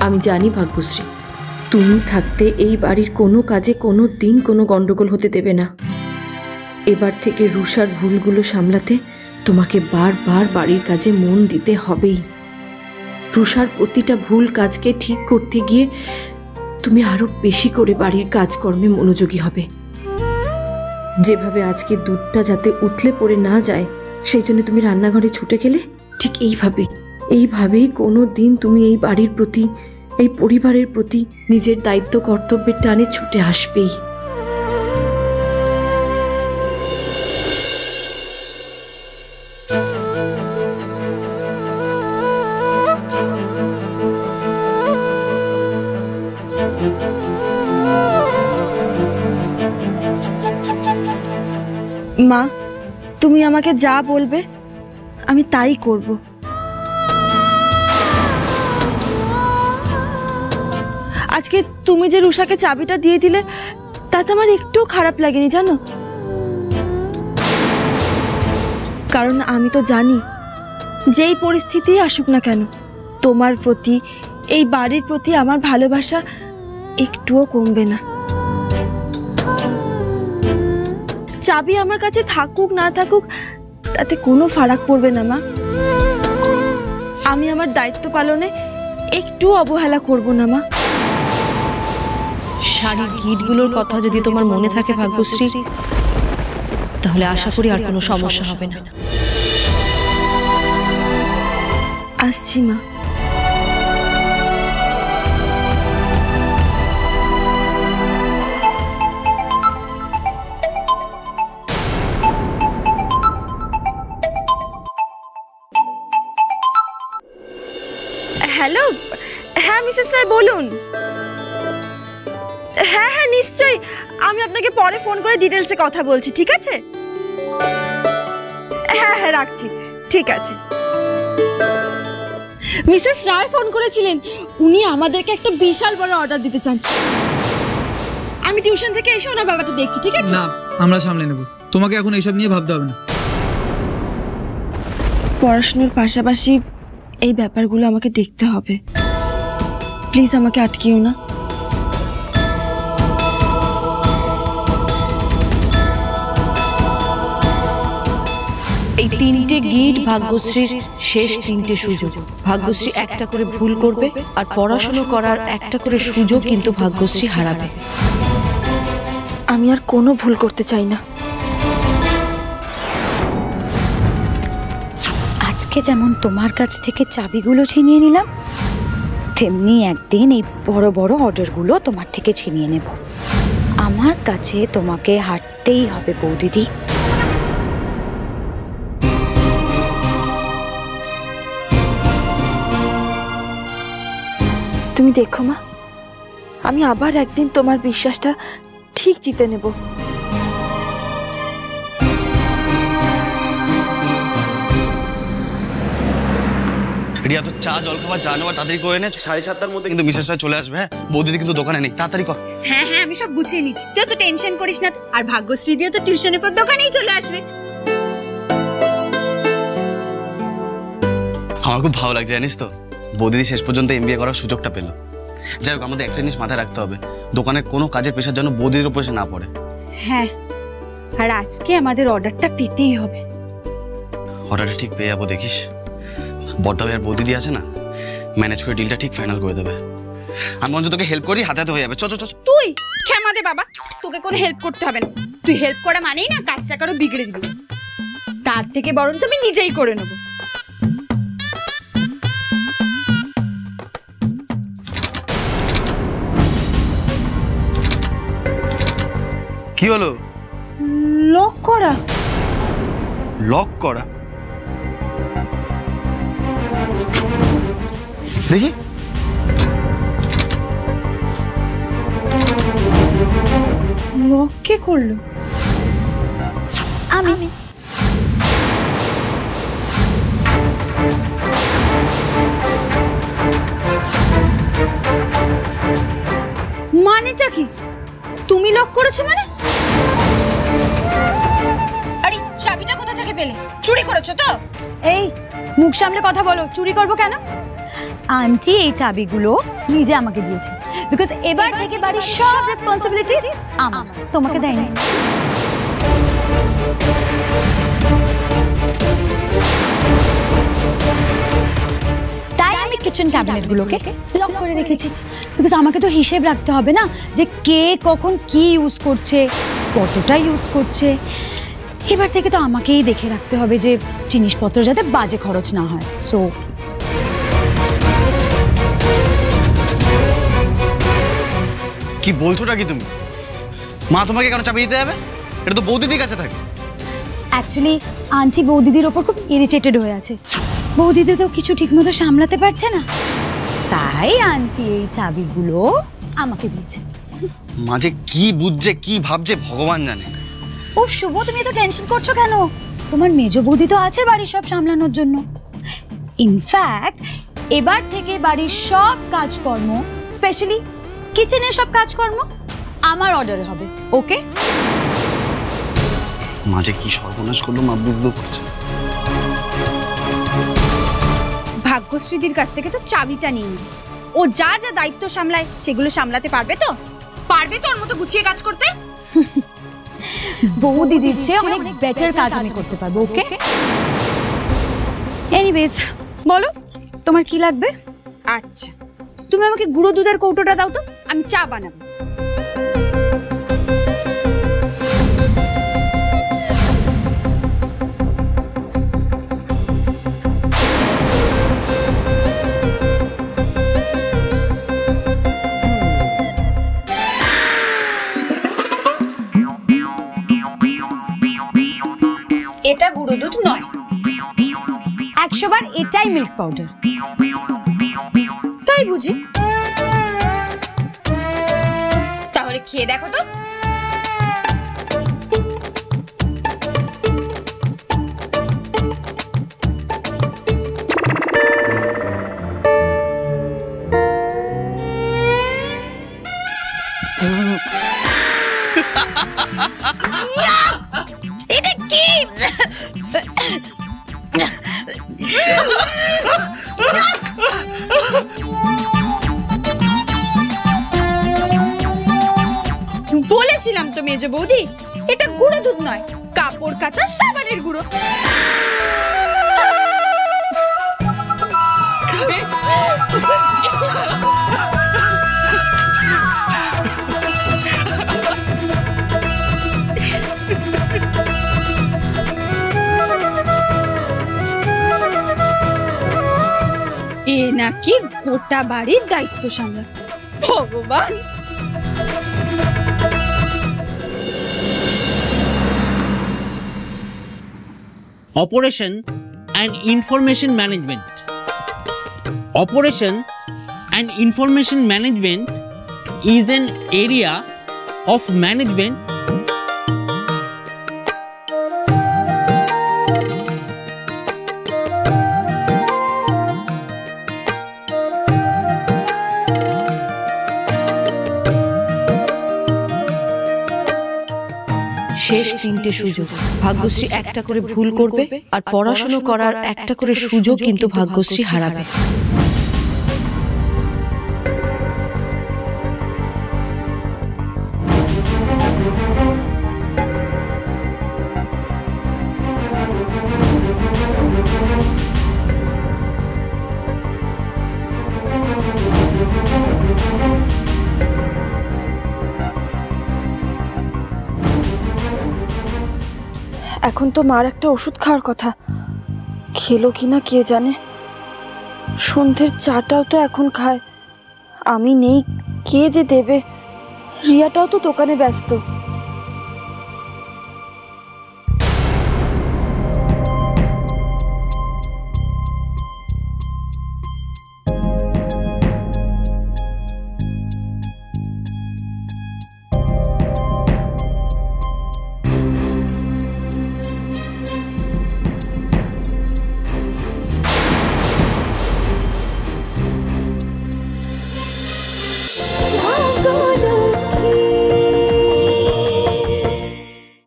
আমি জানি ভাগ্যশ্রী, তুমি থাকতে এই বাড়ির কোনো কাজে কোনো দিন কোনো গন্ডগোল হতে দেবে না। এবার থেকে রুষার ভুলগুলো সামলাতে তোমাকে বারবার বাড়ির কাজে মন দিতে হবেই। রুষার প্রতিটা ভুল কাজকে ঠিক করতে গিয়ে তুমি আরো বেশি করে বাড়ির কাজকর্মে মনোযোগী হবে। যেভাবে আজকে দুধটা যাতে উতলে পড়ে না যায় সেই জন্য তুমি রান্নাঘরে ছুটে গেলে, ঠিক এইভাবেই কোনো দিন তুমি এই বাড়ির প্রতি, এই পরিবারের প্রতি নিজের দায়িত্ব কর্তব্যের টানে ছুটে আসবেই। মা, তুমি আমাকে যা বলবে আমি তাই করব। আজকে তুমি যে রুষাকে চাবিটা দিয়ে দিলে তাতে আমার একটুও খারাপ লাগেনি জানো, কারণ আমি তো জানি যেই পরিস্থিতি আসুক না কেন তোমার প্রতি, এই বাড়ির প্রতি আমার ভালোবাসা একটুও কমবে না। চাবি আমার কাছে থাকুক না থাকুক তাতে কোনো ফারাক পড়বে না মা। আমি আমার দায়িত্ব পালনে একটু অবহেলা করব না মা। শাড়ির গিটগুলোর কথা যদি তোমার মনে থাকে ভাগ্যশ্রী, তাহলে আশা করি আর কোনো সমস্যা হবে না। আসছি মা। হ্যালো, হ্যাঁ মিসেস রায় বলুন। হ্যাঁ হ্যাঁ নিশ্চয়ই, আমি আপনাকে পরে ফোন করে ডিটেলসে কথা বলছি, ঠিক আছে? হ্যাঁ হ্যাঁ রাখছি, ঠিক আছে। মিসেস রায় ফোন করেছিলেন, উনি আমাদেরকে একটা বিশাল বড় অর্ডার দিতে চান। আমি টিউশন থেকে এসে ওনার ব্যাপারটা দেখছি, ঠিক আছে? না, আমরা সামলে নেব, তোমাকে এখন এইসব নিয়ে ভাবতে হবে না। পড়াশোনার পাশাপাশি এই ব্যাপারগুলো আমাকে দেখতে হবে, প্লিজ আমাকে আটকিও না। এই তিনটে গিট ভাগ্যশ্রীর শেষ তিনটে সুযোগ। ভাগ্যশ্রী একটা করে ভুল করবে আর পড়াশোনা করার একটা করে সুযোগ কিন্তু ভাগ্যশ্রী হারাবে। আমি আর কোনো ভুল করতে চাই না। আজকে যেমন তোমার কাছ থেকে চাবিগুলো ছিনিয়ে নিলাম, তেমনি একদিন এই বড় বড় অর্ডারগুলো তোমার থেকে ছিনিয়ে নেব। আমার কাছে তোমাকে হাঁটতেই হবে বৌদিদি। তুমি দেখো মা, আমি আবার একদিন তোমার বিশ্বাসটা ঠিক জিতে নেব। রিয়া তো চা জলখাবার চা নেওয়া তাড়াতাড়ি করে নে, 7:30টার মধ্যে কিন্তু মিসেস রায় চলে আসবে। হ্যাঁ, বৌদিদি কিন্তু দোকানে নেই, তাড়াতাড়ি কর। হ্যাঁ হ্যাঁ আমি সব গুছিয়ে নিচ্ছি, তুই তো টেনশন করিস না। আর ভাগ্যশ্রী দিয়ে তো টিউশনের পর দোকানেই চলে আসবে। আমার খুব ভালো লাগছে জানিস তো, বৌদিদি শেষ পর্যন্ত এমবিএ করার সুযোগটা পেল। যাই হোক, আমাদের একটা জিনিস মাথায় রাখতে হবে, দোকানের কোনো কাজের প্রেশার যেন বৌদিদির উপর না পড়ে। হ্যাঁ, আর আজকে আমাদের অর্ডারটা পেতেই হবে। অর্ডারটা ঠিক পেয়ে যাবো, দেখিস। বড়দা ভাই আর বৌদিদি আছে না, ম্যানেজ করে ডিলটা ঠিক ফাইনাল করে দেবে। আমি বরঞ্চ তোকে হেল্প করি, হাতে হাতে হয়ে যাবে। চ চ চ। তুই ক্ষমা দে বাবা, তোকে কোনো হেল্প করতে হবে না। তুই হেল্প করা মানেই না কাজটা কারো বিগড়ে দিবি, তার থেকে বরঞ্চ আমি নিজেই করে নেব। কি হলো? লক করা। লক করা? দেখি। লক কে করলো? আমি। মানেটা কি? তুমি লক করেছো মানে? আরে চাবিটা কোথা থেকে পেলে? চুরি করেছো তো? এই মুখ সামলে কথা বলো, চুরি করবো কেন? আন্টি এই চাবিগুলো নিজে আমাকে দিয়েছে, বিকজ এবার থেকে বাড়ির সব রেসপন্সিবিলিটিস আমার, তোমাকে দেয়নি। তাই আমি কিচেন ক্যাবিনেটগুলোকে লক করে রেখেছি, বিকজ আমাকে তো হিসেব রাখতে হবে না যে কে কখন কি ইউজ করছে, কতটা ইউজ করছে। এবার থেকে তো আমাকেই দেখে রাখতে হবে যে জিনিসপত্র যাতে বাজে খরচ না হয়। সো কি বলছোটা কি তুমি? মা তোমাকে কেন চাবি দিতে যাবে? এটা তো বৌদিদির কাছে থাকে। অ্যাকচুয়ালি আন্টি বৌদিদির ওপর খুব ইরিটেটেড হয়ে আছে। বৌদিদি তো কিছু ঠিকমতো সামলাতে পারছে না, তাই আন্টি এই চাবিগুলো আমাকে দিয়েছে। মাঝে কি বুঝছে কি ভাবছে ভগবান জানে। উফ শুভ, তুমি এত টেনশন করছো কেন? তোমার মেজো বৌদি তো আছে বাড়ির সব সামলানোর জন্য। ইনফ্যাক্ট এবার থেকে বাড়ির সব কাজকর্ম, স্পেশালি কিচেনের সব কাজকর্ম আমার অর্ডারে হবে। ওকে? মাঝে কি সর্বনাশ করলো মা বুঝতেও পারছে। ভাগ্যশ্রীদির কাছ থেকে তো চাবিটা নিয়ে নিবি। ও যা যা দায়িত্ব সামলায় সেগুলো সামলাতে পারবে তো? পারবে তো ওর মতো গুছিয়ে কাজ করতে? বৌদিদির চেয়ে অনেক বেটার কাজ আমি করতে পারবো। ওকে? এনিওয়েজ বলো তোমার কি লাগবে? আচ্ছা, তুমি আমাকে গুঁড়ো দুধের কৌটোটা দাও তো, আমি চা বানাবো। এটা গুঁড়ো দুধ নয়, 100 বার এটাই মিল্ক পাউডার। তাই বুঝি? তাহলে খেয়ে দেখো তো। এটা কি? বলেছিলাম তো মেজো বৌদি, এটা গুঁড়ো দুধ নয়, কাপড় কাচা সাবানের গুঁড়ো। এ নাকি গোটা বাড়ির দায়িত্ব সামলা। ভগবান! Operation and Information Management. Operation and Information Management is an area of management শেষ তিনটে সুযোগ। ভাগ্যশ্রী একটা করে ভুল করবে আর পড়াশোনা করার একটা করে সুযোগ কিন্তু ভাগ্যশ্রী হারাবে। এখন তো মার একটা ওষুধ খাওয়ার কথা, খেলো কিনা কে জানে। সন্ধ্যের চাটাও তো এখন খায়, আমি নেই কে যে দেবে। রিয়াটাও তো দোকানে ব্যস্ত।